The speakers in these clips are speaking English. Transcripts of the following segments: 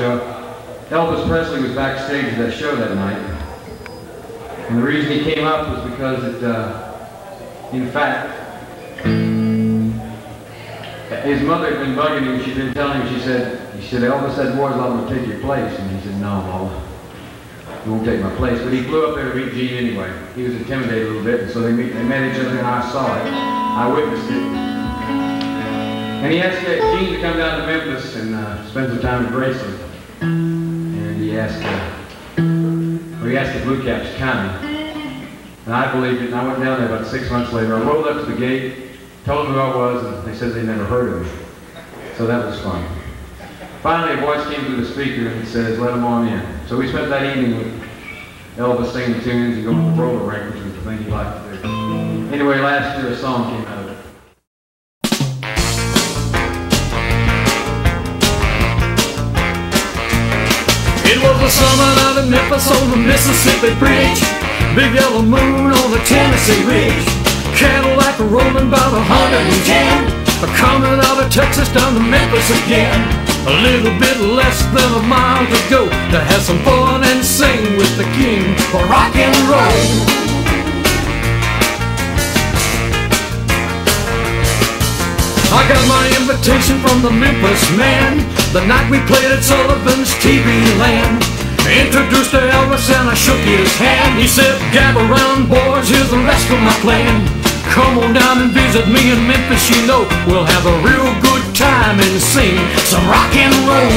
show. Elvis Presley was backstage at that show that night. And the reason he came up was because in fact, his mother had been bugging him. She'd been telling him, she said, Elvis said, boys, I'm going to take your place. And he said, no, Mama, you won't take my place. But he flew up there to meet Gene anyway. He was intimidated a little bit, and so they met each other, and I saw it. I witnessed it. And he asked Gene to come down to Memphis and spend some time at Graceland. And he asked the Blue Caps to come. And I believed it, and I went down there about 6 months later. I rolled up to the gate, told them who I was, and they said they never heard of me. So that was fun. Finally, a voice came through the speaker and says, let them on in. So we spent that evening with Elvis singing tunes and going to the roller rink, which was the thing he liked to do. Anyway, last year a song came out of it. It was the summer night in Memphis on the Mississippi Bridge. Big yellow moon on the Tennessee Ridge. Cadillac rolling about 110. Coming out of Texas down to Memphis again. A little bit less than a mile to go to have some fun and sing with the king of rock and roll. I got my invitation from the Memphis man the night we played at Sullivan's TV Land. Introduced to Elvis and I shook his hand. He said, gather round boys, here's the rest of my plan. Come on down and visit me in Memphis, you know we'll have a real good time and sing some rock and roll.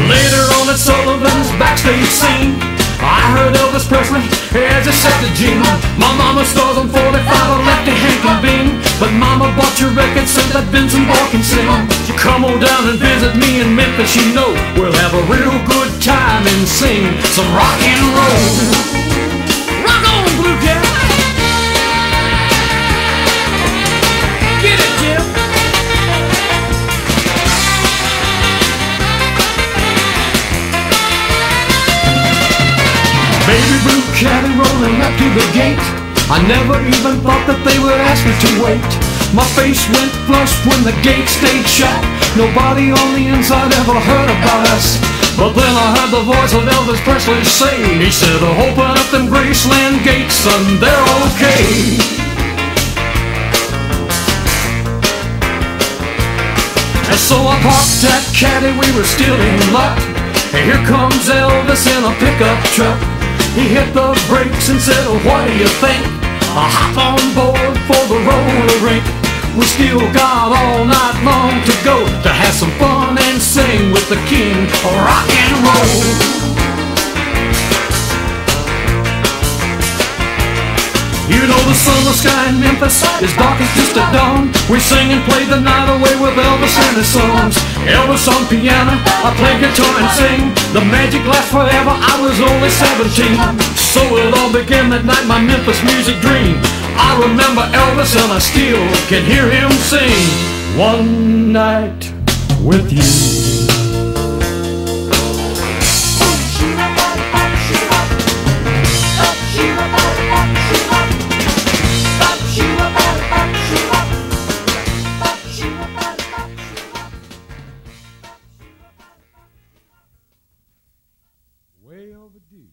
Later on at Sullivan's backstage scene, I heard Elvis Presley as he said to Gene, my mama stars on 45, I left a Hank and Bean, but mama bought your record so that Vincent Ball can sing. You come on down and visit me in Memphis, you know we'll have a real good time and sing some rock and roll. Rock on, Blue Cat! Get it, Jim! Baby blue caddy rolling up to the gate. I never even thought that they would ask me to wait. My face went flush when the gate stayed shut. Nobody on the inside ever heard about us. But then I heard the voice of Elvis Presley say, he said, open up them Graceland gates, son, they're okay. And so I parked that caddy, we were still in luck. And here comes Elvis in a pickup truck. He hit the brakes and said, what do you think? I'll hop on board for the roller rink. We still got all night long to go to have some fun and sing with the king of rock and roll. You know the summer sky in Memphis is dark as just a dawn. We sing and play the night away with Elvis and his songs. Elvis on piano, I play guitar and sing. The magic lasts forever, I was only 17. So it all began that night, my Memphis music dream. I remember Elvis and I still can hear him sing. One night with you. Way overdue.